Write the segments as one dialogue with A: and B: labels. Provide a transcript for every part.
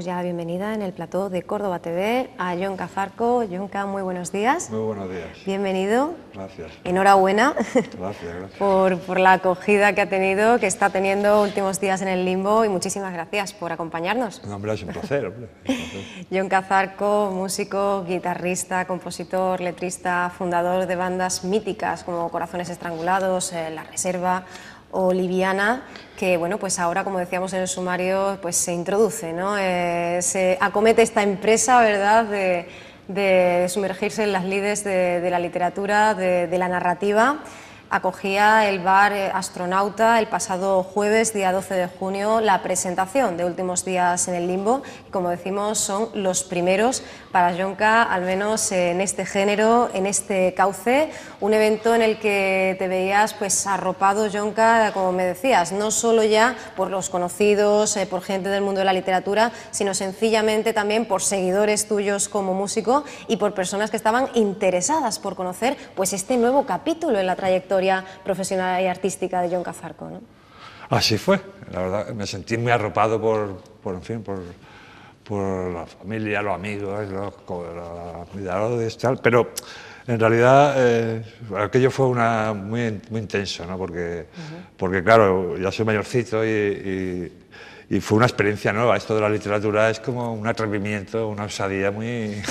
A: damos ya la bienvenida en el plató de Córdoba TV a Jonca Zarco. Jonca, muy buenos días.
B: Muy buenos días.
A: Bienvenido.
B: Gracias.
A: Enhorabuena.
B: Gracias.
A: por la acogida que ha tenido, que está teniendo últimos días en el Limbo, y muchísimas gracias por acompañarnos.
B: No, hombre, es un placer, hombre.
A: Jonca Zarco, músico, guitarrista, compositor, letrista, fundador de bandas míticas como Corazones Estrangulados, La Reserva o Liviana, que bueno, pues ahora, como decíamos en el sumario, pues se introduce, ¿no? Se acomete esta empresa, ¿verdad?, de sumergirse en las lides de la literatura, de la narrativa. Acogía el bar Astronauta el pasado jueves, día 12 de junio, la presentación de Últimos días en el Limbo. Como decimos, son los primeros para Jonca, al menos en este género, en este cauce. Un evento en el que te veías pues arropado, Jonca, como me decías, no solo ya por los conocidos, por gente del mundo de la literatura, sino sencillamente también por seguidores tuyos como músico y por personas que estaban interesadas por conocer pues este nuevo capítulo en la trayectoria profesional y artística de Jonca Zarco, ¿no?
B: Así fue, la verdad, me sentí muy arropado por la familia, los amigos, los cuidadores, tal, pero en realidad aquello fue muy intenso, ¿no? Porque claro, ya soy mayorcito y fue una experiencia nueva. Esto de la literatura es como un atrevimiento, una osadía muy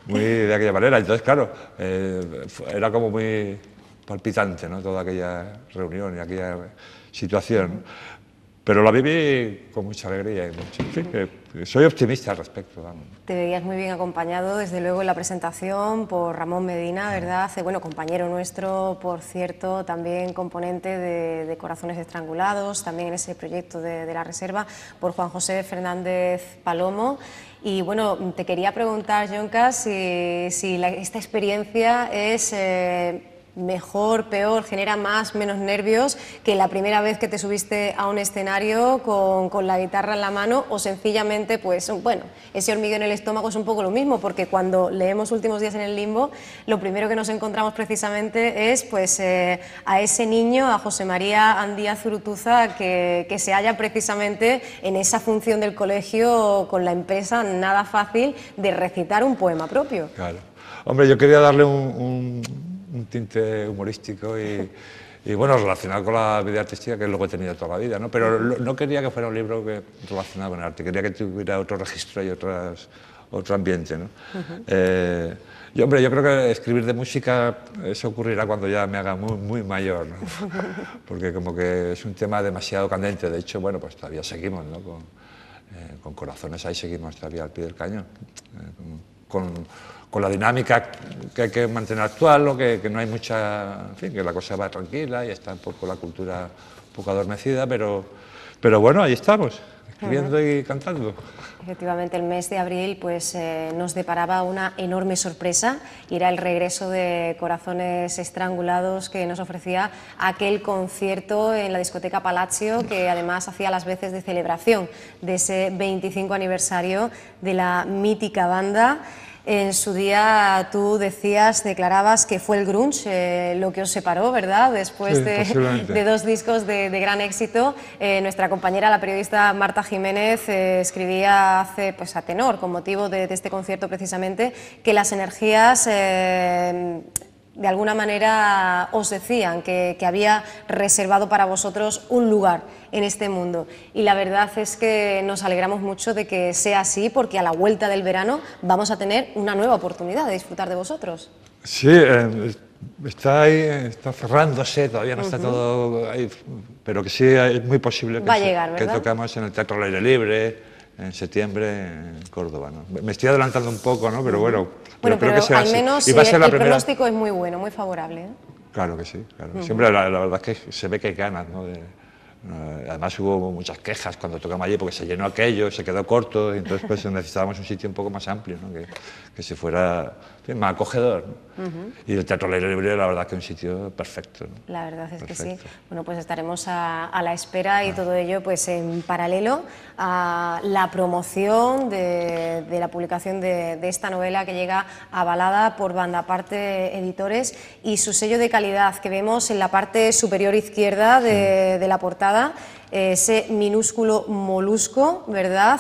B: de aquella manera. Entonces, claro, era como muy palpitante, ¿no?, toda aquella reunión y aquella situación, pero la viví con mucha alegría y mucho, en fin, que soy optimista al respecto. Vamos.
A: Te veías muy bien acompañado, desde luego, en la presentación por Ramón Medina, ¿verdad? Bueno, compañero nuestro, por cierto, también componente de Corazones Estrangulados, también en ese proyecto de La Reserva, por Juan José Fernández Palomo. Y bueno, te quería preguntar, Jonca, si esta experiencia es mejor, peor, genera más, menos nervios que la primera vez que te subiste a un escenario con la guitarra en la mano, o sencillamente, pues bueno, ese hormigueo en el estómago es un poco lo mismo, porque cuando leemos Últimos días en el Limbo, lo primero que nos encontramos precisamente es pues a ese niño, a José María Andía Zurutuza, que se halla precisamente en esa función del colegio con la empresa nada fácil de recitar un poema propio.
B: Claro. Hombre, yo quería darle un tinte humorístico y bueno, relacionado con la vida artística, que es lo que he tenido toda la vida, ¿no? Pero no quería que fuera un libro relacionado con el arte, quería que tuviera otro registro y otro ambiente, ¿no? Yo creo que escribir de música, eso ocurrirá cuando ya me haga muy mayor, ¿no? Porque como que es un tema demasiado candente. De hecho, bueno, pues todavía seguimos, ¿no? Con Corazones, ahí seguimos todavía al pie del cañón, con la dinámica que hay que mantener actual, o que no hay mucha, en fin, que la cosa va tranquila y está un poco la cultura un poco adormecida, pero bueno, ahí estamos, escribiendo y cantando.
A: Efectivamente, el mes de abril pues, nos deparaba una enorme sorpresa, y era el regreso de Corazones Estrangulados, que nos ofrecía aquel concierto en la discoteca Palacio, que además hacía las veces de celebración de ese 25 aniversario de la mítica banda. En su día tú declarabas que fue el grunge lo que os separó, ¿verdad? Después
B: sí,
A: de dos discos de gran éxito. Nuestra compañera, la periodista Marta Jiménez, escribía hace, pues a tenor, con motivo de este concierto precisamente, que las energías de alguna manera os decían que había reservado para vosotros un lugar en este mundo, y la verdad es que nos alegramos mucho de que sea así, porque a la vuelta del verano vamos a tener una nueva oportunidad de disfrutar de vosotros.
B: Sí, está ahí, está cerrándose, todavía no está todo ahí, pero que sí es muy posible que tocamos en el Teatro al Aire Libre en septiembre en Córdoba, ¿no? Me estoy adelantando un poco, ¿no? Pero bueno,
A: pero
B: creo que será
A: al menos
B: así.
A: El pronóstico es muy bueno, muy favorable, ¿eh?
B: Claro que sí, claro. Siempre la verdad es que se ve que hay ganas, ¿no? Además hubo muchas quejas cuando tocamos allí, porque se llenó aquello, se quedó corto, y entonces pues necesitábamos un sitio un poco más amplio, ¿no? que se fuera, en fin, más acogedor, ¿no? Y el Teatro al Aire Libre, la verdad, que es un sitio perfecto, ¿no?
A: La verdad es que sí. Bueno, pues estaremos a la espera, y todo ello pues en paralelo a la promoción de la publicación de esta novela, que llega avalada por Bandaparte Editores, y su sello de calidad, que vemos en la parte superior izquierda de la portada, ese minúsculo molusco, ¿verdad?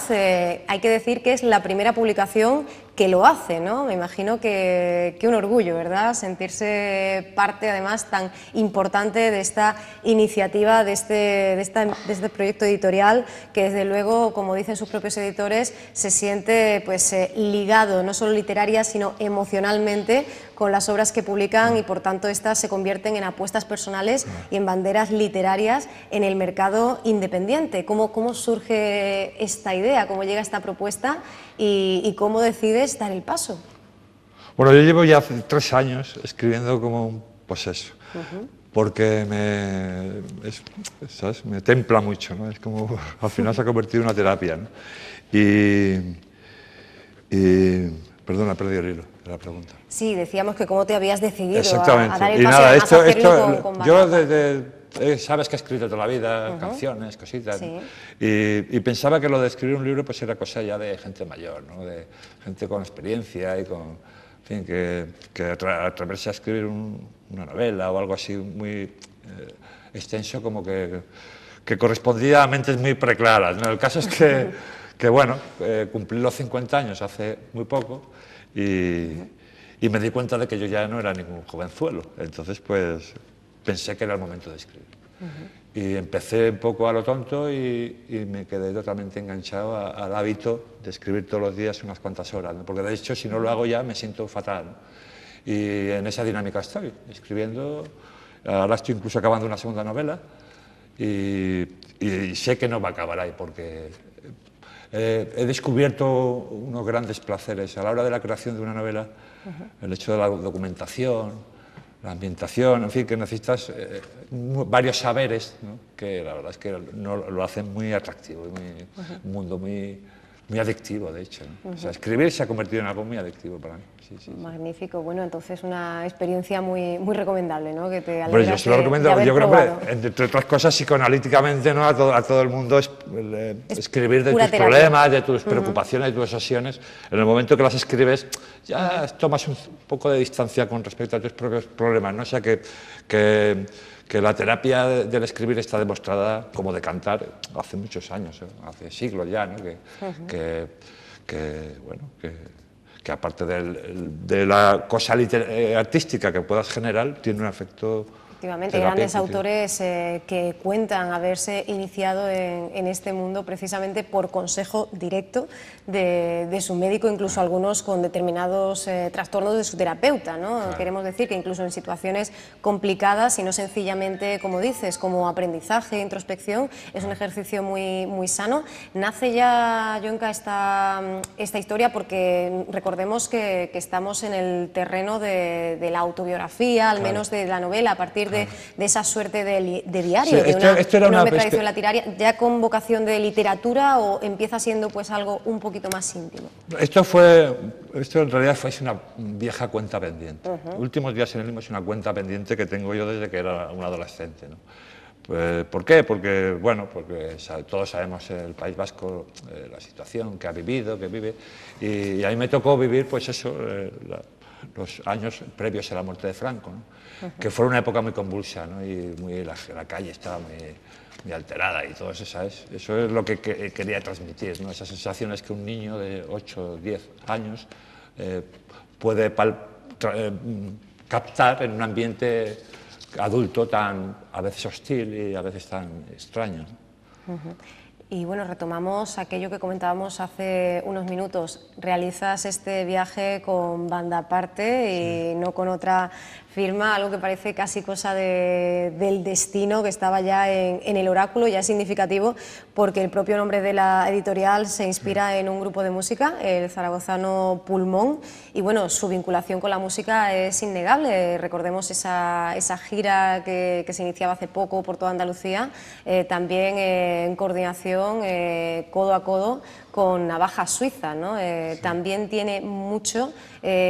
A: Hay que decir que es la primera publicación que lo hace, ¿no? Me imagino que un orgullo, ¿verdad? Sentirse parte, además, tan importante de esta iniciativa, de este proyecto editorial, que desde luego, como dicen sus propios editores, se siente pues ligado, no solo literaria, sino emocionalmente, con las obras que publican, y por tanto estas se convierten en apuestas personales y en banderas literarias en el mercado independiente. ¿Cómo surge esta idea? ¿Cómo llega esta propuesta? ¿Y cómo decides dar el paso?
B: Bueno, yo llevo ya 3 años escribiendo como, pues eso, porque ¿sabes? Me templa mucho, ¿no? Es como, al final se ha convertido en una terapia, ¿no? Perdona, he perdido el hilo de la pregunta.
A: Sí, decíamos que cómo te habías decidido
B: Exactamente.
A: a dar el
B: Y
A: paso,
B: nada,
A: y además hacerlo con
B: yo sabes que he escrito toda la vida, canciones, cositas,
A: sí.
B: y pensaba que lo de escribir un libro pues era cosa ya de gente mayor, ¿no? De gente con experiencia y con, en fin, que atreverse a escribir una novela o algo así muy extenso, como que correspondía a mentes muy preclaras, ¿no? El caso es que bueno, cumplí los 50 años hace muy poco y me di cuenta de que yo ya no era ningún jovenzuelo. Entonces, pues, pensé que era el momento de escribir. Y empecé un poco a lo tonto y me quedé totalmente enganchado al hábito de escribir todos los días unas cuantas horas, ¿no? Porque de hecho, si no lo hago ya, me siento fatal, ¿no? Y en esa dinámica estoy, escribiendo. Ahora estoy incluso acabando una segunda novela y sé que no va a acabar ahí, porque he descubierto unos grandes placeres a la hora de la creación de una novela. El hecho de la documentación, la ambientación, en fin, que necesitas varios saberes, ¿no? Que la verdad es que lo hacen muy atractivo, un mundo muy adictivo, de hecho, ¿no? O sea, escribir se ha convertido en algo muy adictivo para mí. Sí.
A: Magnífico. Bueno, entonces una experiencia muy recomendable, ¿no? Que te
B: Bueno, yo se lo recomiendo, yo creo que, entre otras cosas, psicoanalíticamente, ¿no? A todo el mundo escribir de tus problemas, de tus preocupaciones, de tus obsesiones. En el momento que las escribes, ya tomas un poco de distancia con respecto a tus propios problemas, ¿no? O sea, que la terapia del escribir está demostrada, como de cantar, hace muchos años, hace siglos ya, ¿no? Que aparte de la cosa artística que puedas generar, tiene un efecto.
A: Efectivamente, grandes autores que cuentan haberse iniciado en este mundo precisamente por consejo directo de su médico, incluso algunos con determinados trastornos de su terapeuta, ¿no? Claro. Queremos decir que incluso en situaciones complicadas y no sencillamente, como dices, como aprendizaje, introspección, es un ejercicio muy sano. Nace ya, Yonka, esta historia porque recordemos que estamos en el terreno de la autobiografía, al menos de la novela, a partir de esa suerte de diario, sí, de una tradición literaria, ya con vocación de literatura, o empieza siendo pues algo un poquito más íntimo.
B: Esto en realidad fue una vieja cuenta pendiente. Últimos días en el limbo es una cuenta pendiente que tengo yo desde que era un adolescente, ¿no? Pues, ¿por qué? Porque todos sabemos en el País Vasco la situación que ha vivido, que vive, y a mí me tocó vivir pues eso, los años previos a la muerte de Franco, ¿no? Que fue una época muy convulsa, ¿no? Y la calle estaba muy alterada y todo eso, ¿sabes? Eso es lo que quería transmitir, ¿no? Esas sensaciones que un niño de 8 o 10 años puede captar en un ambiente adulto tan a veces hostil y a veces tan extraño, ¿no?
A: Y bueno, retomamos aquello que comentábamos hace unos minutos. Realizas este viaje con banda aparte y no con otra firma, algo que parece casi cosa del destino, que estaba ya en el oráculo. Ya es significativo porque el propio nombre de la editorial se inspira en un grupo de música, el zaragozano Pulmón, y bueno, su vinculación con la música es innegable. Recordemos esa gira que se iniciaba hace poco por toda Andalucía, también en coordinación codo a codo con Navaja Suiza, ¿no? Sí. También tiene mucho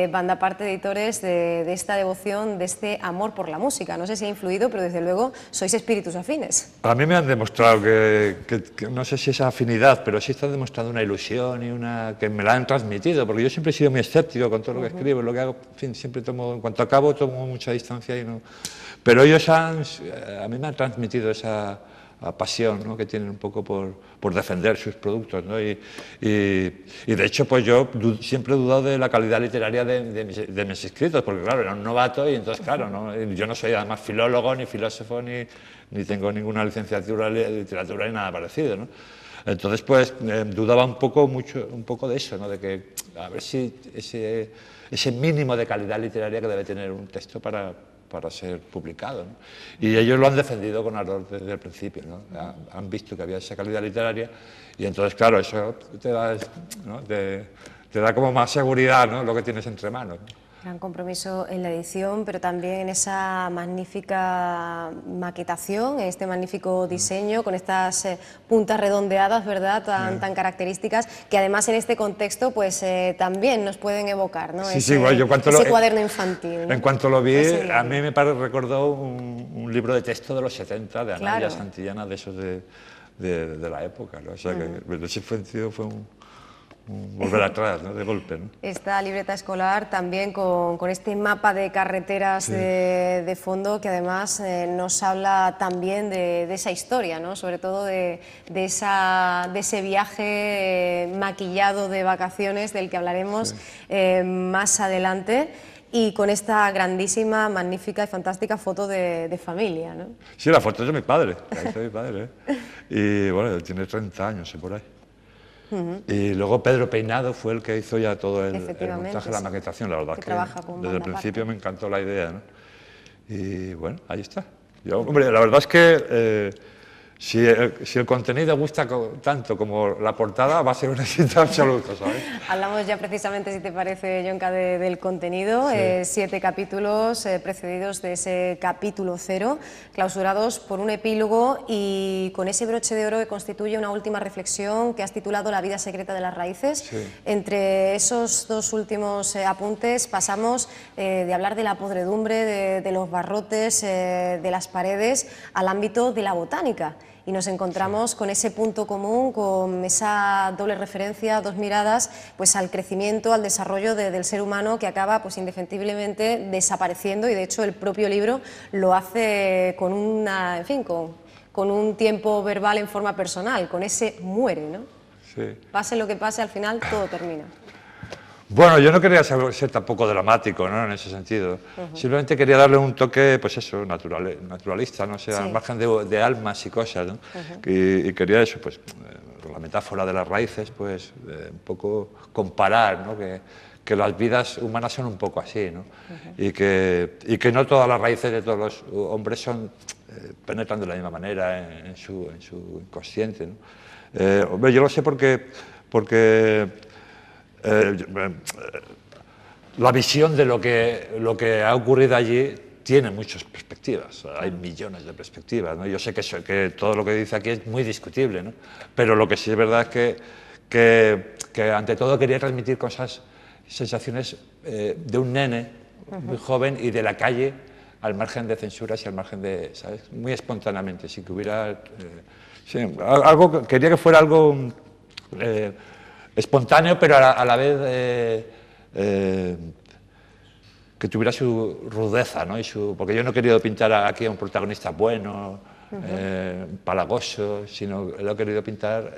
A: banda aparte de editores de esta devoción, de este amor por la música. No sé si ha influido, pero desde luego sois espíritus afines.
B: A mí me han demostrado que no sé si es afinidad, pero sí están demostrando una ilusión y que me la han transmitido, porque yo siempre he sido muy escéptico con todo lo que escribo, lo que hago, en fin, siempre en cuanto acabo tomo mucha distancia y no. Pero ellos a mí me han transmitido esa pasión, ¿no?, que tienen un poco por defender sus productos, ¿no? Y de hecho, pues yo siempre he dudado de la calidad literaria de mis escritos, porque claro, era un novato y entonces, claro, ¿no?, yo no soy además filólogo, ni filósofo, ni tengo ninguna licenciatura en literatura ni nada parecido, ¿no? Entonces, pues dudaba un poco de eso, ¿no?, de que a ver si ese mínimo de calidad literaria que debe tener un texto para ser publicado, ¿no? Y ellos lo han defendido con ardor desde el principio, ¿no? Han visto que había esa calidad literaria y entonces, claro, eso te da, ¿no?, te da como más seguridad, ¿no?, lo que tienes entre manos, ¿no?
A: Gran compromiso en la edición, pero también en esa magnífica maquetación, este magnífico diseño, con estas puntas redondeadas, ¿verdad?, tan características, que además en este contexto pues también nos pueden evocar, ¿no?,
B: Sí,
A: ese,
B: bueno, yo
A: ese cuaderno infantil, ¿no?
B: En cuanto lo vi, a mí me recordó un libro de texto de los 70, de Anaya Santillana, de esos de la época, ¿no? O sea, que en ese sentido fue un volver atrás, ¿no?, de golpe, ¿no?
A: Esta libreta escolar también con este mapa de carreteras de fondo, que además nos habla también de esa historia, ¿no?, sobre todo de ese viaje maquillado de vacaciones del que hablaremos más adelante, y con esta grandísima, magnífica y fantástica foto de familia, ¿no?
B: Sí, la foto es de mi padre, la hizo mi padre, ¿eh? Y bueno, tiene 30 años, por ahí. Y luego Pedro Peinado fue el que hizo ya todo el montaje, la maquetación. La verdad que desde el principio me encantó la idea, ¿no? Y bueno, ahí está. Hombre, la verdad es que si el contenido gusta tanto como la portada, va a ser un éxito absoluto, ¿sabes?
A: Hablamos ya precisamente, si te parece, Yonka, del contenido. 7 capítulos precedidos de ese capítulo 0, clausurados por un epílogo y con ese broche de oro que constituye una última reflexión que has titulado La vida secreta de las raíces. Entre esos dos últimos apuntes pasamos de hablar de la podredumbre, de los barrotes, de las paredes, al ámbito de la botánica. Y nos encontramos con ese punto común, con esa doble referencia, dos miradas, pues al crecimiento, al desarrollo del ser humano, que acaba pues indefectiblemente desapareciendo, y de hecho el propio libro lo hace con una, en fin, con un tiempo verbal en forma personal, con ese muere, ¿no? Pase lo que pase, al final todo termina.
B: Bueno, yo no quería ser tampoco dramático, ¿no?, en ese sentido. Simplemente quería darle un toque, pues eso, naturalista, no sé, al margen de almas y cosas, ¿no? Y quería eso, pues, la metáfora de las raíces, pues, un poco comparar, ¿no?, que las vidas humanas son un poco así, ¿no? Y que no todas las raíces de todos los hombres penetran de la misma manera en su inconsciente, ¿no? Hombre, yo lo sé porque la visión de lo que ha ocurrido allí tiene muchas perspectivas, hay millones de perspectivas, ¿no? Yo sé que todo lo que dice aquí es muy discutible, ¿no? Pero lo que sí es verdad es que ante todo quería transmitir sensaciones de un nene muy joven y de la calle, al margen de censuras y al margen de, ¿sabes?, muy espontáneamente, sin que hubiera... quería que fuera algo espontáneo, pero a la vez que tuviera su rudeza, ¿no? Porque yo no he querido pintar aquí a un protagonista bueno, palagoso, sino lo he querido pintar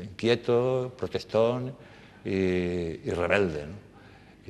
B: inquieto, protestón y rebelde, ¿no?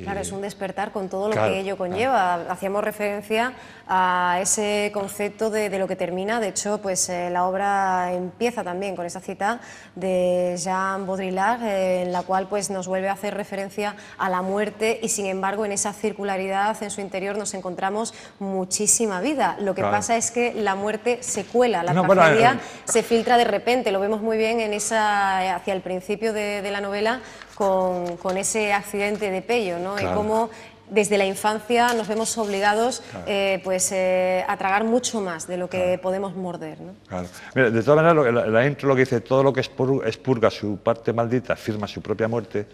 A: Claro, es un despertar con todo lo que ello conlleva. Hacíamos referencia a ese concepto de lo que termina. De hecho, pues la obra empieza también con esa cita de Jean Baudrillard, en la cual pues nos vuelve a hacer referencia a la muerte, y sin embargo en esa circularidad en su interior nos encontramos muchísima vida. Lo que pasa es que la muerte se cuela, la tragedia se filtra de repente. Lo vemos muy bien en hacia el principio de la novela, con ese accidente de Pello, ¿no? Y cómo desde la infancia nos vemos obligados a tragar mucho más de lo que podemos morder, ¿no?
B: Mira, de todas maneras, la intro lo que dice: todo lo que expurga su parte maldita firma su propia muerte.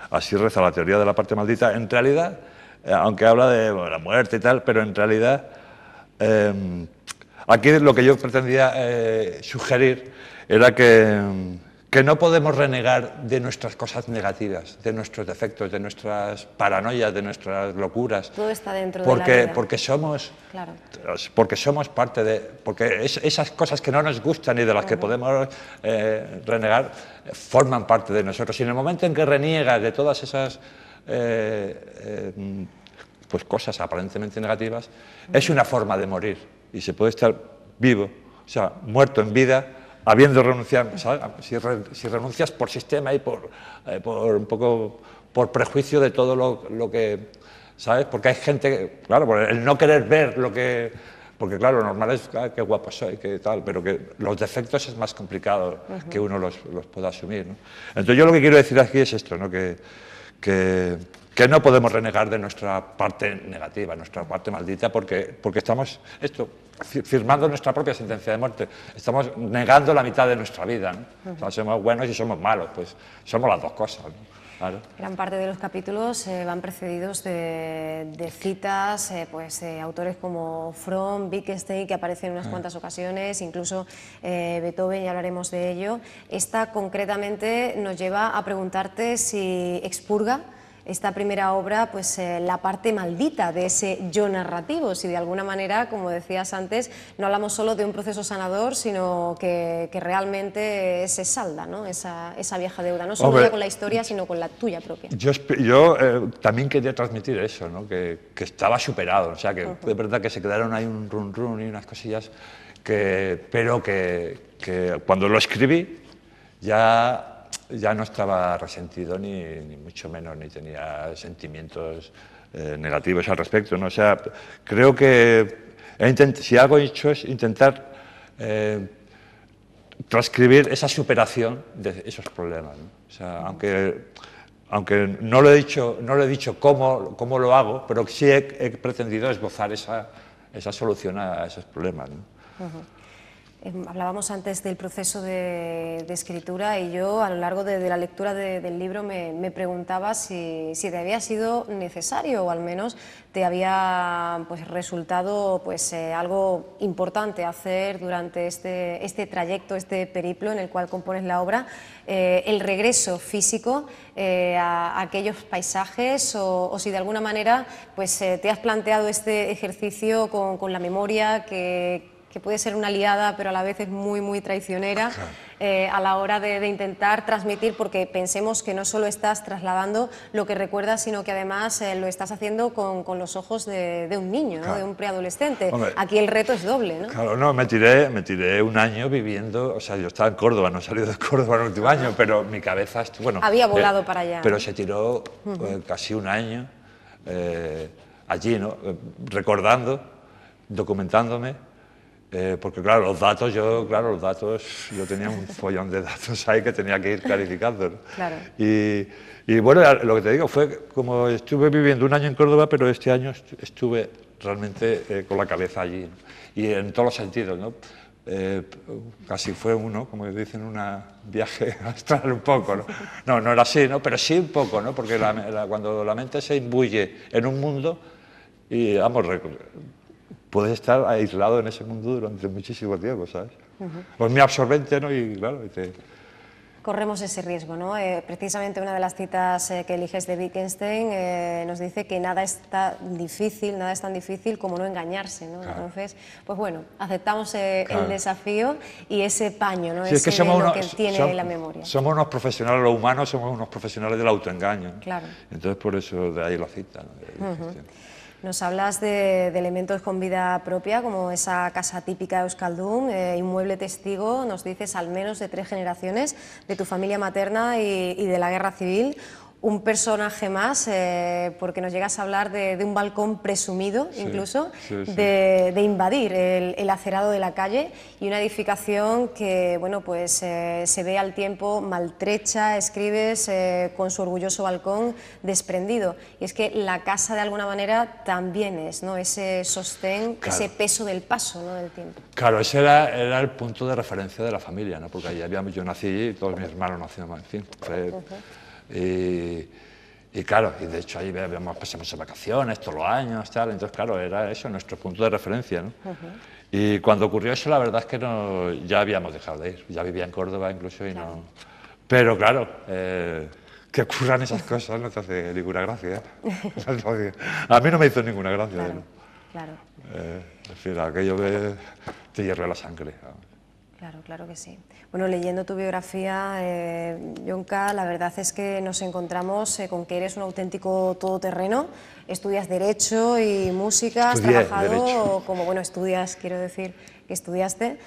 B: Así reza la teoría de la parte maldita. En realidad, aunque habla de la muerte y tal, pero en realidad aquí lo que yo pretendía sugerir era que que no podemos renegar de nuestras cosas negativas, de nuestros defectos, de nuestras paranoias, de nuestras locuras.
A: Todo está dentro de la vida.
B: Claro. Porque somos parte de... Porque esas cosas que no nos gustan y de las que podemos renegar forman parte de nosotros. Y en el momento en que reniegas de todas esas pues cosas aparentemente negativas, es una forma de morir. Y se puede estar vivo, o sea, muerto en vida, habiendo renunciado, ¿sabes? Si renuncias por sistema y por un poco por prejuicio de todo lo que, ¿sabes? Porque hay gente, claro, por el no querer ver lo que... Porque claro, lo normal es qué guapo soy, qué tal, pero que los defectos es más complicado que uno los pueda asumir, ¿no? Entonces yo lo que quiero decir aquí es esto, ¿no? Que no podemos renegar de nuestra parte negativa, nuestra parte maldita, porque estamos firmando nuestra propia sentencia de muerte. Estamos negando la mitad de nuestra vida, ¿no? O sea, somos buenos y somos malos, pues somos las dos cosas, ¿no? Claro.
A: Gran parte de los capítulos van precedidos de citas, autores como Fromm, Wittgenstein, que aparecen en unas cuantas ocasiones, incluso Beethoven, ya hablaremos de ello. Esta concretamente nos lleva a preguntarte si expurga esta primera obra, pues la parte maldita de ese yo narrativo, si de alguna manera, como decías antes, no hablamos solo de un proceso sanador, sino que realmente se salda, ¿no? esa vieja deuda, no solo ya con la historia, sino con la tuya propia.
B: Yo también quería transmitir eso, ¿no? que estaba superado, o sea, que es verdad que se quedaron ahí un run y unas cosillas, pero que cuando lo escribí ya no estaba resentido ni mucho menos, ni tenía sentimientos negativos al respecto, ¿no? O sea, creo que si algo he hecho es intentar transcribir esa superación de esos problemas, ¿no? O sea, aunque no lo he dicho cómo lo hago, pero sí he pretendido esbozar esa solución a esos problemas, ¿no?
A: Hablábamos antes del proceso de escritura y yo a lo largo de la lectura del libro me preguntaba si te había sido necesario o al menos te había resultado algo importante hacer durante este trayecto, este periplo en el cual compones la obra, el regreso físico a aquellos paisajes o si de alguna manera te has planteado este ejercicio con la memoria que puede ser una aliada, pero a la vez es muy traicionera, a la hora de intentar transmitir, porque pensemos que no solo estás trasladando lo que recuerdas, sino que además lo estás haciendo con los ojos de un niño, ¿no? De un preadolescente. Hombre, aquí el reto es doble, ¿no?
B: Claro, no, me tiré un año viviendo, o sea, yo estaba en Córdoba, no he salido de Córdoba en el último año, pero mi cabeza estuvo, bueno...
A: Había volado para allá.
B: Pero se tiró casi un año allí, ¿no? Recordando, documentándome. Porque claro, los datos, yo tenía un follón de datos ahí que tenía que ir clarificando, ¿no?
A: Claro.
B: Y bueno, lo que te digo fue como estuve viviendo un año en Córdoba, pero este año estuve realmente con la cabeza allí, ¿no? Y en todos los sentidos, ¿no? Casi fue como dicen, un viaje astral un poco, ¿no? No era así, ¿no? Pero sí un poco, ¿no? Porque cuando la mente se imbuye en un mundo y vamos, puedes estar aislado en ese mundo durante muchísimo tiempo, ¿sabes? Pues muy absorbente, ¿no? Y claro,
A: corremos ese riesgo, ¿no? Precisamente una de las citas que eliges de Wittgenstein nos dice que nada es tan difícil como no engañarse, ¿no? Claro. Entonces, pues bueno, aceptamos el desafío y ese paño, ¿no?
B: Sí,
A: ese
B: es que
A: lo que tiene la memoria.
B: Somos unos profesionales, los humanos somos unos profesionales del autoengaño, ¿no?
A: Claro.
B: Entonces, por eso de ahí la cita, ¿no?
A: Nos hablas de elementos con vida propia, como esa casa típica de Euskaldun, inmueble testigo, nos dices, al menos de 3 generaciones, de tu familia materna y de la guerra civil. Un personaje más, porque nos llegas a hablar de un balcón presumido, incluso, de invadir el acerado de la calle y una edificación que, bueno, pues se ve al tiempo maltrecha, escribes, con su orgulloso balcón desprendido. Y es que la casa, de alguna manera, también es, ¿no? Ese sostén, claro, ese peso del paso, ¿no? Del tiempo.
B: Claro, ese era el punto de referencia de la familia, ¿no? Porque yo nací y todos mis hermanos nacieron, en fin. Y claro, y de hecho ahí pasamos vacaciones todos los años, tal, entonces claro, era eso, nuestro punto de referencia, ¿no? Y cuando ocurrió eso, la verdad es que ya habíamos dejado de ir, ya vivía en Córdoba incluso y claro, Pero claro, que ocurran esas cosas no te hace ninguna gracia. A mí no me hizo ninguna gracia.
A: Claro, claro.
B: En fin, aquello te hierve la sangre.
A: Claro, claro que sí. Bueno, leyendo tu biografía, Jonca, la verdad es que nos encontramos con que eres un auténtico todoterreno. Estudias Derecho y Música,
B: Estudié
A: has trabajado
B: Derecho.
A: como, bueno, estudias, quiero decir que estudiaste,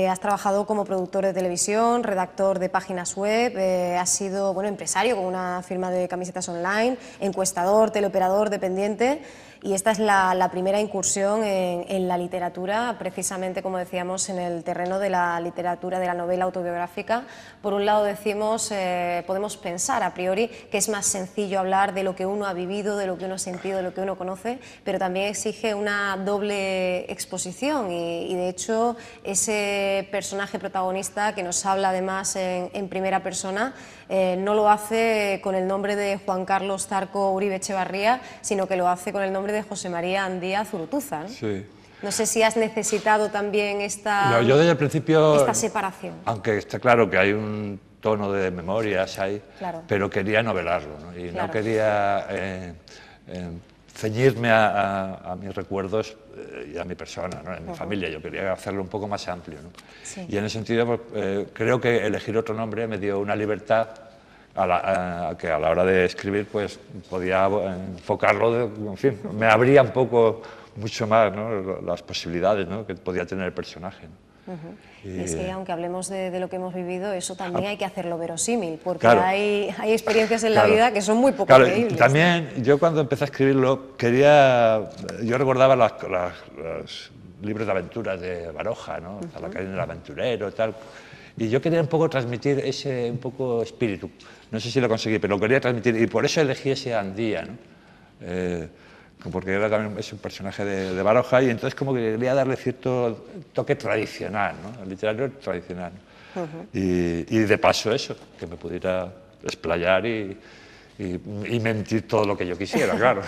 A: has trabajado como productor de televisión, redactor de páginas web, has sido, bueno, empresario con una firma de camisetas online, encuestador, teleoperador, dependiente. Y esta es la primera incursión en la literatura, precisamente, como decíamos, en el terreno de la literatura, de la novela autobiográfica. Por un lado decimos, podemos pensar a priori que es más sencillo hablar de lo que uno ha vivido, de lo que uno ha sentido, de lo que uno conoce, pero también exige una doble exposición y de hecho, ese personaje protagonista que nos habla además en primera persona, no lo hace con el nombre de Juan Carlos Zarco Uribe Echevarría, sino que lo hace con el nombre de José María Andía Zurutuza, ¿no?
B: Sí.
A: No sé si has necesitado también
B: Yo desde el principio,
A: esta separación.
B: aunque está claro que hay un tono de memorias ahí,
A: Claro.
B: pero quería novelarlo, ¿no? Y
A: Claro.
B: no quería ceñirme a mis recuerdos y a mi persona, ¿no? En mi familia. Yo quería hacerlo un poco más amplio, ¿no?
A: Sí.
B: Y en ese sentido, pues, creo que elegir otro nombre me dio una libertad que a la hora de escribir pues podía enfocarlo, en fin, me abría un poco mucho más, ¿no? Las posibilidades, ¿no? Que podía tener el personaje, ¿no?
A: Y es que aunque hablemos de lo que hemos vivido, eso también hay que hacerlo verosímil, porque
B: Claro.
A: hay experiencias en la
B: Claro.
A: vida que son muy poco
B: Claro,
A: creíbles.
B: también yo cuando empecé a escribirlo yo recordaba los libros de aventuras de Baroja, ¿no? A la calle del aventurero, tal. Y yo quería un poco transmitir ese un poco espíritu. No sé si lo conseguí, pero lo quería transmitir y por eso elegí ese Andía, ¿no? Porque era también es un personaje de Baroja y entonces como que quería darle cierto toque tradicional, ¿no? El literario tradicional. Y de paso eso, que me pudiera explayar y mentir todo lo que yo quisiera, claro.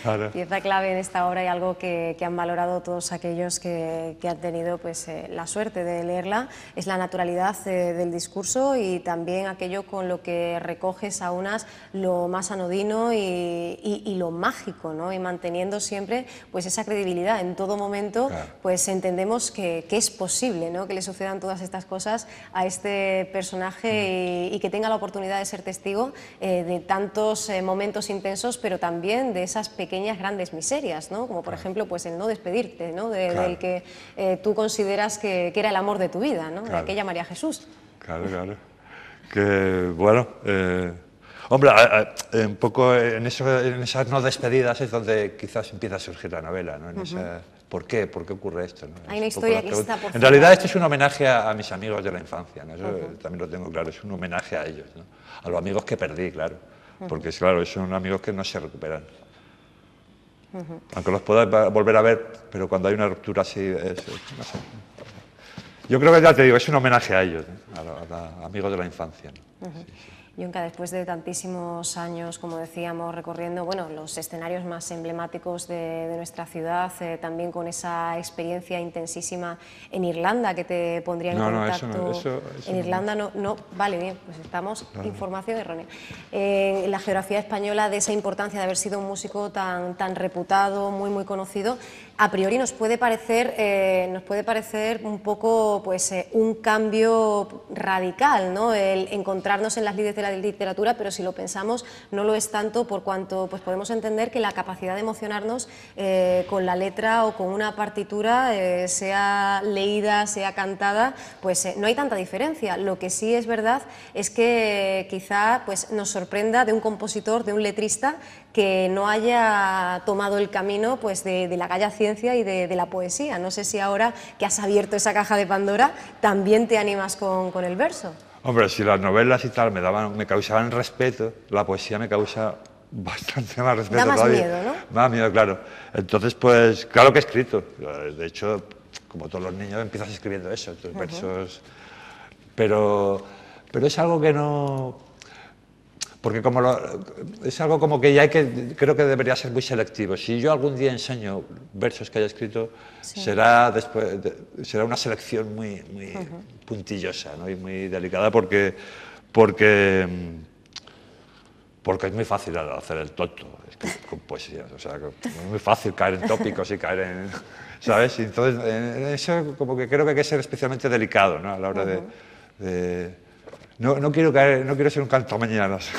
B: Claro.
A: Pieza clave en esta obra y algo que han valorado todos aquellos que han tenido pues, la suerte de leerla es la naturalidad del discurso y también aquello con lo que recoges aunas lo más anodino y lo mágico, ¿no? Y manteniendo siempre pues, esa credibilidad en todo momento,
B: Claro.
A: pues entendemos que es posible, ¿no? Que le sucedan todas estas cosas a este personaje y que tenga la oportunidad de ser testigo de tantos momentos intensos, pero también de esas pequeñas grandes miserias, ¿no? Como por ejemplo pues el no despedirte, ¿no?
B: Claro.
A: Del que tú consideras que era el amor de tu vida, ¿no? De
B: Claro.
A: aquella María Jesús.
B: Claro, claro. Que bueno, hombre, un poco en esas no despedidas es donde quizás empieza a surgir la novela, ¿no? ¿Por qué? ¿Por qué ocurre esto? ¿no?
A: Hay una
B: Es un poco
A: historia
B: la
A: que
B: pregunta.
A: está por
B: En
A: fuera.
B: realidad esto es un homenaje a mis amigos de la infancia, ¿no? Eso también lo tengo claro, es un homenaje a ellos, ¿no? A los amigos que perdí, claro, porque claro, son amigos que no se recuperan. Aunque los pueda volver a ver, pero cuando hay una ruptura así, no sé. Yo creo que ya te digo, es un homenaje a ellos, ¿no? A los amigos de la infancia, ¿no? Sí, sí.
A: Jonca, después de tantísimos años, como decíamos, recorriendo bueno, los escenarios más emblemáticos de nuestra ciudad, también con esa experiencia intensísima en Irlanda que te pondría en contacto.
B: Eso
A: en Irlanda no, vale, bien, pues estamos, información errónea. La geografía española de esa importancia de haber sido un músico tan reputado, muy conocido, a priori nos puede parecer un poco pues, un cambio radical, ¿no? El encontrarnos en las lides de la literatura, pero si lo pensamos no lo es tanto por cuanto pues, podemos entender que la capacidad de emocionarnos con la letra o con una partitura, sea leída, sea cantada, pues no hay tanta diferencia. Lo que sí es verdad es que quizá pues, nos sorprenda de un compositor, de un letrista que no haya tomado el camino pues, de la galla ciencia y de la poesía. No sé si ahora que has abierto esa caja de Pandora también te animas con el verso.
B: Hombre, si las novelas y tal me causaban respeto, la poesía me causa bastante más respeto.
A: Da más
B: todavía.
A: miedo, ¿no?
B: Más miedo, claro. Entonces, pues, claro que he escrito. De hecho, como todos los niños, empiezas escribiendo eso, tus versos. Pero es algo que no... Porque es algo como que ya creo que debería ser muy selectivo. Si yo algún día enseño versos que haya escrito,
A: Sí.
B: será será una selección muy puntillosa, ¿no? Y muy delicada porque porque es muy fácil hacer el tonto con poesía, o sea, es muy fácil caer en tópicos y caer en, ¿sabes? Y entonces, eso como que creo que hay que ser especialmente delicado, ¿no? A la hora no quiero ser un cantamañanas,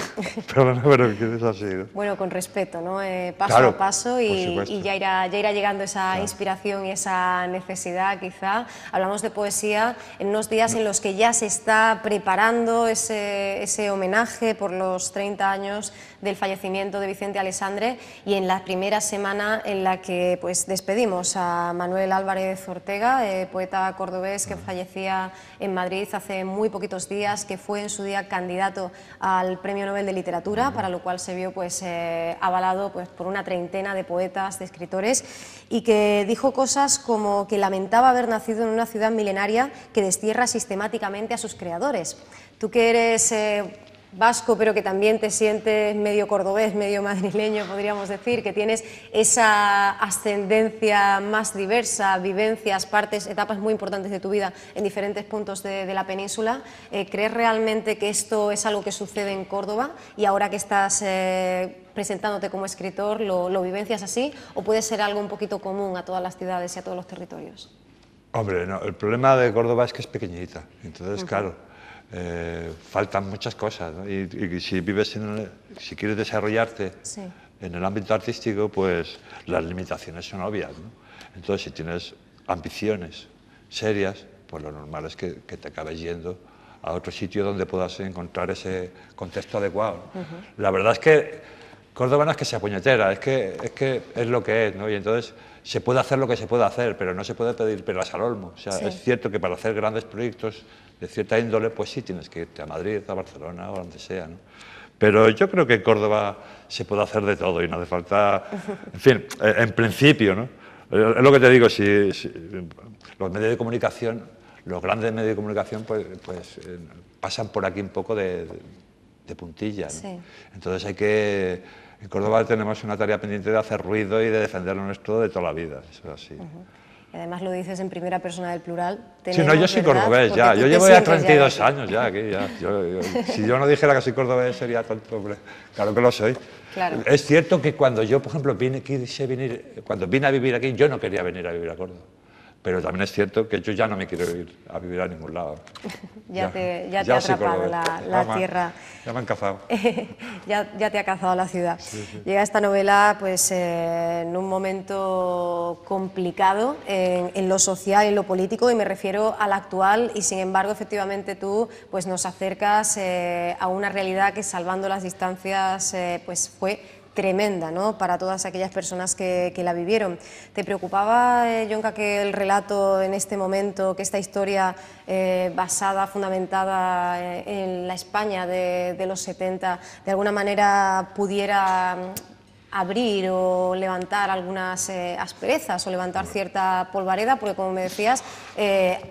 B: perdona, pero es así, ¿no?
A: Bueno, con respeto, ¿no? Paso
B: Claro,
A: a paso y ya irá llegando esa inspiración y esa necesidad, quizá. Hablamos de poesía en unos días en los que ya se está preparando ese homenaje por los 30 años del fallecimiento de Vicente Aleixandre y en la primera semana en la que pues, despedimos a Manuel Álvarez Ortega, poeta cordobés que fallecía en Madrid hace muy poquitos días, que fue en su día candidato al Premio Nobel de Literatura, para lo cual se vio pues, avalado pues, por una treintena de poetas, de escritores, y que dijo cosas como que lamentaba haber nacido en una ciudad milenaria que destierra sistemáticamente a sus creadores. Tú que eres vasco, pero que también te sientes medio cordobés, medio madrileño, podríamos decir, que tienes esa ascendencia más diversa, vivencias, partes, etapas muy importantes de tu vida en diferentes puntos de la península. ¿Crees realmente que esto es algo que sucede en Córdoba y ahora que estás presentándote como escritor, lo vivencias así o puede ser algo un poquito común a todas las ciudades y a todos los territorios?
B: Hombre, no, el problema de Córdoba es que es pequeñita, entonces, claro, faltan muchas cosas, ¿no? Y si vives si quieres desarrollarte en el ámbito artístico, pues las limitaciones son obvias, ¿no? Entonces, si tienes ambiciones serias, pues lo normal es que te acabes yendo a otro sitio donde puedas encontrar ese contexto adecuado. La verdad es que Córdoba no es que sea puñetera, es que es lo que es, ¿no? Y entonces se puede hacer lo que se puede hacer, pero no se puede pedir peras al olmo. O sea, es cierto que para hacer grandes proyectos de cierta índole, pues sí tienes que irte a Madrid, a Barcelona o donde sea, ¿no? Pero yo creo que en Córdoba se puede hacer de todo y no hace falta, en fin, en principio, ¿no? Es lo que te digo, si los medios de comunicación, los grandes medios de comunicación, pues pasan por aquí un poco de puntilla, ¿no? Entonces hay que... En Córdoba tenemos una tarea pendiente de hacer ruido y de defender lo nuestro de toda la vida, eso es así.
A: Y además lo dices en primera persona del plural.
B: Sí, no, yo soy cordobés ya, yo llevo ya 32 años ya aquí, ya. Si yo no dijera que soy cordobés sería tonto, hombre. Claro que lo soy.
A: Claro.
B: Es cierto que cuando yo, por ejemplo, cuando vine a vivir aquí, yo no quería venir a vivir a Córdoba. Pero también es cierto que yo ya no me quiero ir a vivir a ningún lado.
A: Ya te ha atrapado la tierra.
B: Ya me han cazado.
A: ya te ha cazado la ciudad. Llega esta novela pues, en un momento complicado en lo social y en lo político, y me refiero al actual, y sin embargo, efectivamente tú pues, nos acercas a una realidad que, salvando las distancias, pues, fue tremenda, ¿no?, para todas aquellas personas que la vivieron. ¿Te preocupaba, Yonka, que el relato en este momento, que esta historia basada, fundamentada en la España de los 70, de alguna manera pudiera abrir o levantar algunas asperezas o levantar cierta polvareda? Porque, como me decías,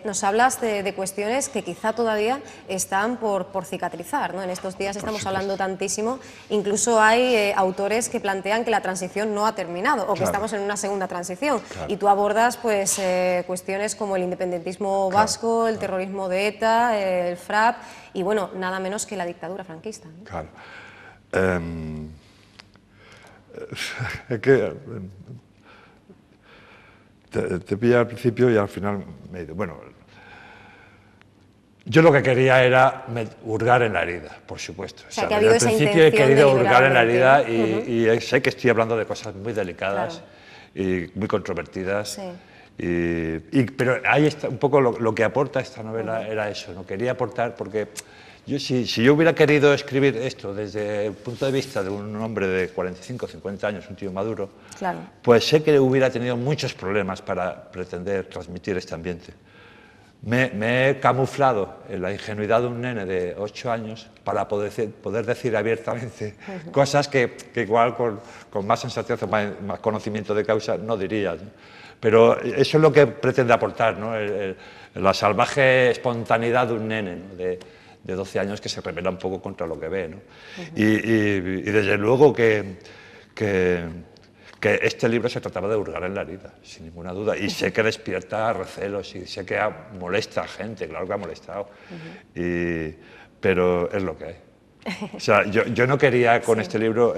A: nos hablas de cuestiones que quizá todavía están por cicatrizar, ¿no? En estos días estamos hablando tantísimo, incluso hay autores que plantean que la transición no ha terminado o que estamos en una segunda transición, y tú abordas pues, cuestiones como el independentismo vasco, el terrorismo de ETA, el FRAP y, bueno, nada menos que la dictadura franquista, ¿no?
B: Claro. Es que te pilla al principio y al final me he ido. Bueno, yo lo que quería era hurgar en la herida, por supuesto.
A: O sea,
B: que al principio he querido hurgar en la herida y sé que estoy hablando de cosas muy delicadas y muy controvertidas. Pero ahí está un poco lo que aporta esta novela, era eso, ¿no? Quería aportar porque... si yo hubiera querido escribir esto desde el punto de vista de un hombre de 45, 50 años, un tío maduro, pues sé que hubiera tenido muchos problemas para pretender transmitir este ambiente. Me he camuflado en la ingenuidad de un nene de 8 años para poder decir abiertamente cosas que igual con más sensatez o más conocimiento de causa no diría, ¿no? Pero eso es lo que pretende aportar, ¿no? La salvaje espontaneidad de un nene, ¿no? de 12 años que se rebela un poco contra lo que ve, ¿no? Y desde luego que este libro se trataba de hurgar en la herida, sin ninguna duda, y sé que despierta recelos y sé que molesta a gente, claro que ha molestado, pero es lo que hay. O sea, yo no quería con este libro...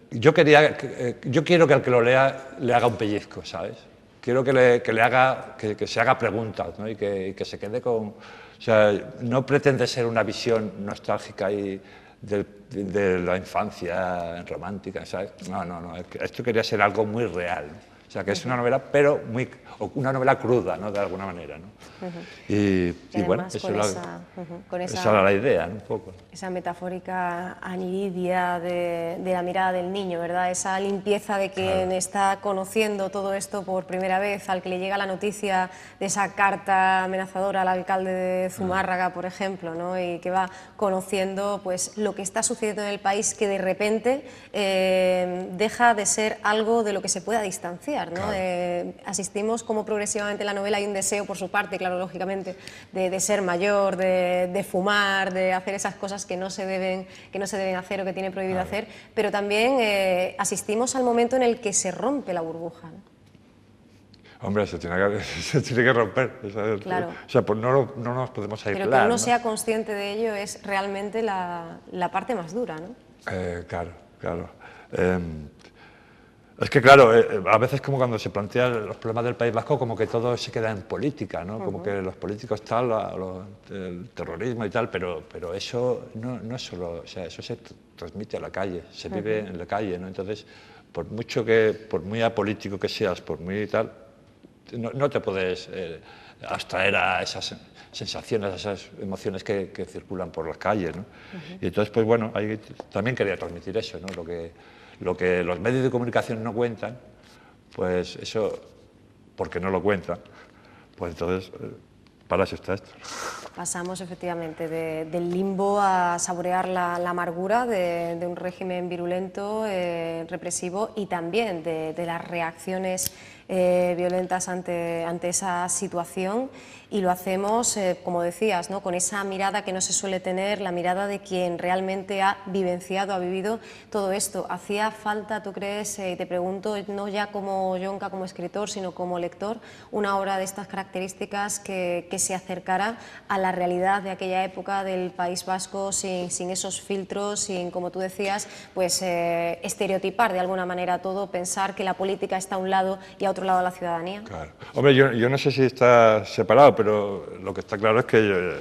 B: yo quiero que al que lo lea le haga un pellizco, ¿sabes? Quiero que le haga, que se haga preguntas, ¿no? Y que se quede con... O sea, no pretende ser una visión nostálgica y de la infancia romántica, ¿sabes? No, no, no. Esto quería ser algo muy real, ¿no? O sea, que es una novela, pero una novela cruda, ¿no? De alguna manera, ¿no? Y bueno, eso esa era la idea, ¿no? Un poco.
A: Esa metafórica aniridia de la mirada del niño, ¿verdad? Esa limpieza de quien está conociendo todo esto por primera vez, al que le llega la noticia de esa carta amenazadora al alcalde de Zumárraga, por ejemplo, ¿no? Y que va conociendo pues, lo que está sucediendo en el país, que de repente deja de ser algo de lo que se pueda distanciar, ¿no? Asistimos como progresivamente en la novela hay un deseo por su parte, claro, lógicamente, de ser mayor, de fumar, de hacer esas cosas que no se deben hacer o que tiene prohibido hacer, pero también asistimos al momento en el que se rompe la burbuja, ¿no?
B: Hombre, se tiene que romper.
A: Claro.
B: O sea, pues no nos podemos aislar.
A: Pero que uno sea consciente de ello es realmente la parte más dura, ¿no?
B: Claro, claro. Es que, claro, a veces como cuando se plantean los problemas del País Vasco, como que todo se queda en política, ¿no? Como que los políticos tal, el terrorismo y tal, pero eso no es solo, o sea, eso se transmite a la calle, se vive en la calle, ¿no? Entonces, por muy apolítico que seas, por muy tal, no te puedes abstraer a esas sensaciones, a esas emociones que circulan por las calles, ¿no? Y entonces, pues bueno, ahí también quería transmitir eso, ¿no? Lo que los medios de comunicación no cuentan, pues eso, porque no lo cuentan, pues entonces, para eso está esto.
A: Pasamos efectivamente del limbo a saborear la amargura de un régimen virulento, represivo, y también de las reacciones violentas ante esa situación, y lo hacemos, como decías, ¿no? Con esa mirada que no se suele tener, la mirada de quien realmente ha vivenciado, ha vivido todo esto. ¿Hacía falta, tú crees, y te pregunto, no ya como Jonca, como escritor, sino como lector, una obra de estas características que se acercara a la realidad de aquella época del País Vasco, sin esos filtros, sin, como tú decías, pues estereotipar de alguna manera todo, pensar que la política está a un lado y a otro lado la ciudadanía?
B: Claro. Hombre, yo no sé si está separado, pero lo que está claro es que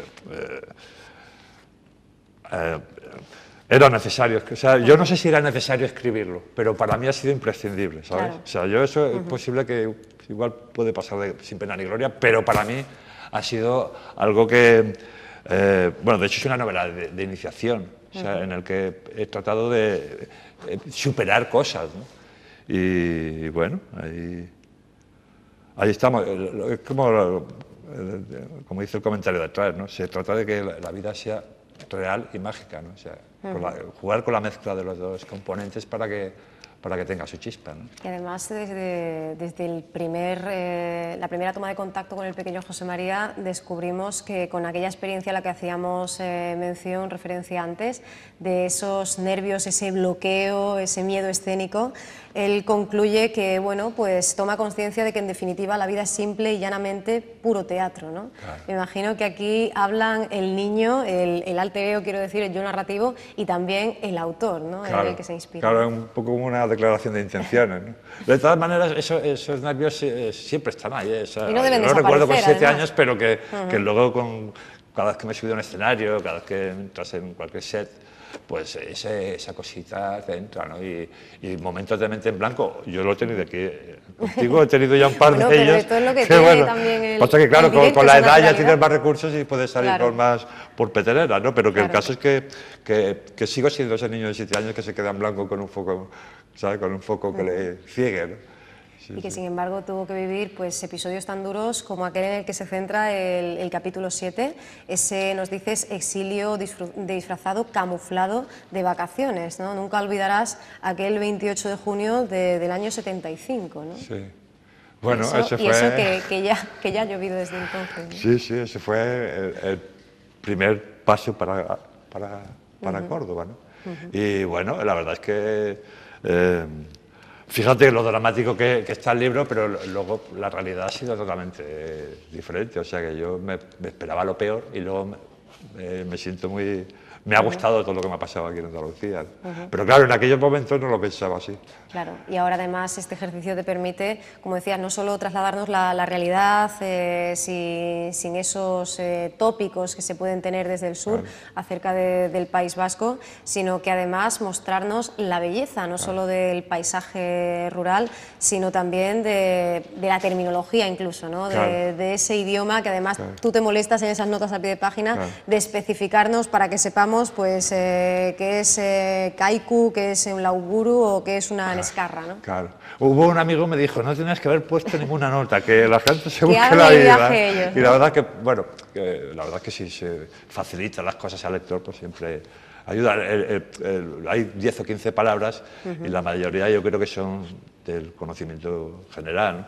B: era necesario. O sea, yo no sé si era necesario escribirlo, pero para mí ha sido imprescindible, ¿sabes? Claro. O sea, yo eso es posible que igual puede pasar sin pena ni gloria, pero para mí ha sido algo que, bueno, de hecho es una novela de iniciación, o sea, en el que he tratado de superar cosas, ¿no? Y bueno, ahí estamos. Es como dice el comentario detrás, ¿no? Se trata de que la vida sea real y mágica, ¿no? O sea, jugar con la mezcla de los dos componentes para que tenga su chispa, ¿no?
A: Y además, desde la primera toma de contacto con el pequeño José María, descubrimos que con aquella experiencia a la que hacíamos referencia antes, de esos nervios, ese bloqueo, ese miedo escénico, él concluye que, bueno, pues toma conciencia de que en definitiva la vida es simple y llanamente puro teatro, ¿no? Claro. Me imagino que aquí hablan el niño, el alter ego, quiero decir, el yo narrativo, y también el autor, ¿no? Claro, el que se inspira.
B: Claro, es un poco como una declaración de intenciones, ¿no? De todas maneras, esos nervios siempre están ahí, ¿eh? O sea,
A: y no deben
B: yo lo recuerdo con 7
A: además.
B: años, pero que luego cada vez que me he subido a un escenario, cada vez que entras en cualquier set, pues esa cosita te entra, ¿no? Y momentos de mente en blanco, yo lo he tenido aquí, contigo he tenido ya un par de ellos.
A: Esto es lo que tiene bueno, también
B: pasa que claro, con la edad ya tienes más recursos y puedes salir por petelera, ¿no? Pero que el caso es que sigo siendo ese niño de 7 años que se queda en blanco con un foco, ¿sabes? Con un foco que le ciegue, ¿no? Sí,
A: y que sin embargo tuvo que vivir pues, episodios tan duros como aquel en el que se centra el capítulo 7, ese, nos dices, exilio disfrazado, camuflado de vacaciones, ¿no? Nunca olvidarás aquel 28 de junio del año 75, ¿no?
B: Sí. Bueno,
A: ese fue... Y eso que ya ha llovido desde entonces, ¿no?
B: Sí, sí, ese fue el primer paso para Córdoba, ¿no? Y bueno, la verdad es que... fíjate lo dramático que está el libro, pero luego la realidad ha sido totalmente diferente. O sea que yo me esperaba lo peor y luego me siento muy... Me ha gustado todo lo que me ha pasado aquí en Andalucía. Pero claro, en aquellos momentos no lo pensaba así.
A: Claro, y ahora además este ejercicio te permite, como decías, no solo trasladarnos la realidad sin esos tópicos que se pueden tener desde el sur acerca del País Vasco, sino que además mostrarnos la belleza, no solo del paisaje rural, sino también de la terminología incluso, ¿no? De ese idioma que además tú te molestas en esas notas a pie de página de especificarnos para que sepamos pues, qué es kaiku, qué es un lauguru o qué es una escarra, ¿no?
B: Claro. Hubo un amigo que me dijo, no tienes que haber puesto ninguna nota, que la gente se busque
A: haga
B: la
A: el
B: vida.
A: viaje ellos,
B: y
A: ¿no?
B: la verdad que, bueno, la verdad que si se facilitan las cosas al lector, pues siempre ayuda. Hay 10 o 15 palabras y la mayoría yo creo que son del conocimiento general, ¿no?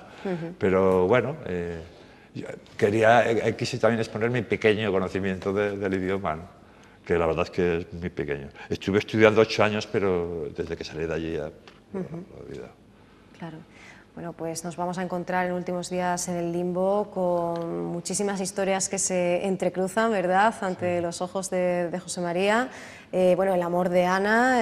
B: Pero bueno, quise también exponer mi pequeño conocimiento del idioma, ¿no? Que la verdad es que es muy pequeño. Estuve estudiando 8 años, pero desde que salí de allí ya lo he olvidado.
A: Claro. Bueno, pues nos vamos a encontrar en últimos días en el Limbo con muchísimas historias que se entrecruzan, ¿verdad?, ante los ojos de José María. Bueno, el amor de Ana,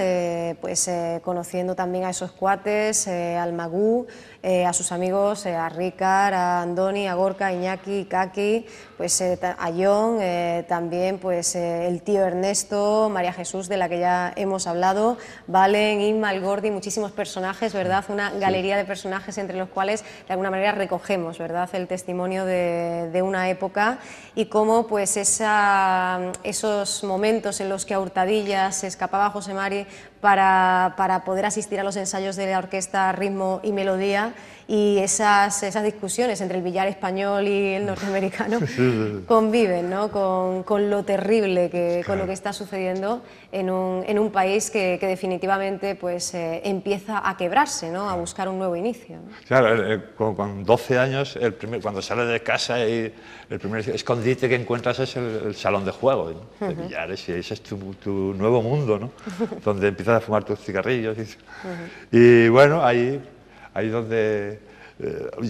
A: pues conociendo también a esos cuates, al Magú, a sus amigos, a Ricard, a Andoni, a Gorka, a Iñaki, Kaki, pues a John, también pues el tío Ernesto, María Jesús, de la que ya hemos hablado, Valen, Inma, el Gordi, muchísimos personajes, ¿verdad?, una galería de personajes entre los cuales de alguna manera recogemos, ¿verdad?, el testimonio de una época y cómo pues esos momentos en los que a hurtadillas se escapaba José Mari para poder asistir a los ensayos de la orquesta Ritmo y Melodía y esas discusiones entre el billar español y el norteamericano conviven, ¿no?, con lo terrible, con lo que está sucediendo en un país que definitivamente pues, empieza a quebrarse, ¿no?, a buscar un nuevo inicio, ¿no?
B: Claro, con 12 años, cuando sales de casa y el primer escondite que encuentras es el salón de juego, ¿no?, de billares, y ese es tu nuevo mundo, ¿no? Donde empiezas a fumar tus cigarrillos. Y bueno, ahí donde...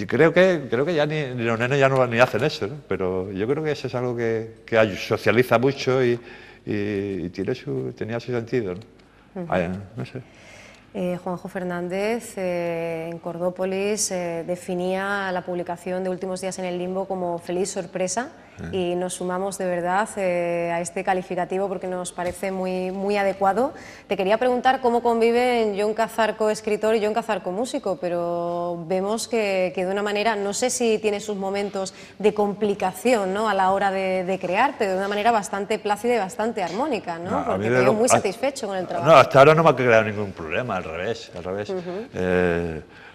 B: creo que ya ni los nenes ya no ni hacen eso, ¿no? Pero yo creo que eso es algo que socializa mucho y tenía su sentido, ¿no? No sé.
A: Juanjo Fernández, en Cordópolis, definía la publicación de Últimos días en el Limbo como feliz sorpresa y nos sumamos de verdad a este calificativo porque nos parece muy, muy adecuado. Te quería preguntar cómo conviven Jon Cazarco, escritor, y Jon Cazarco, músico, pero vemos que de una manera, no sé si tiene sus momentos de complicación, ¿no?, a la hora de crear, pero de una manera bastante plácida y bastante armónica, ¿no? Porque te veo muy satisfecho con el trabajo.
B: No, hasta ahora no me ha creado ningún problema. Al revés.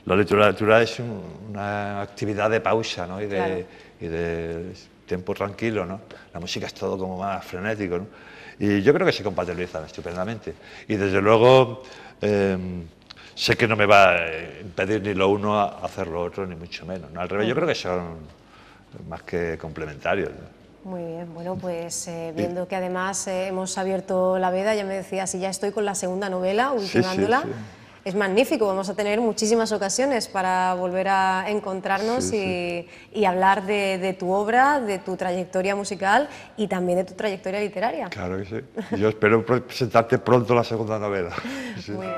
B: La literatura es una actividad de pausa, ¿no?, y de tiempo tranquilo, ¿no? La música es todo como más frenético, ¿no? Y yo creo que se compatibilizan estupendamente. Y desde luego sé que no me va a impedir ni lo uno a hacer lo otro, ni mucho menos, ¿no? Al revés, yo creo que son más que complementarios, ¿no?
A: Muy bien, bueno, pues viendo que además hemos abierto la veda, ya me decías, y ya estoy con la segunda novela, ultimándola. Sí. Es magnífico, vamos a tener muchísimas ocasiones para volver a encontrarnos y hablar de tu obra, de tu trayectoria musical y también de tu trayectoria literaria.
B: Claro que sí. Yo espero presentarte pronto la segunda novela. Sí.
A: Muy bien.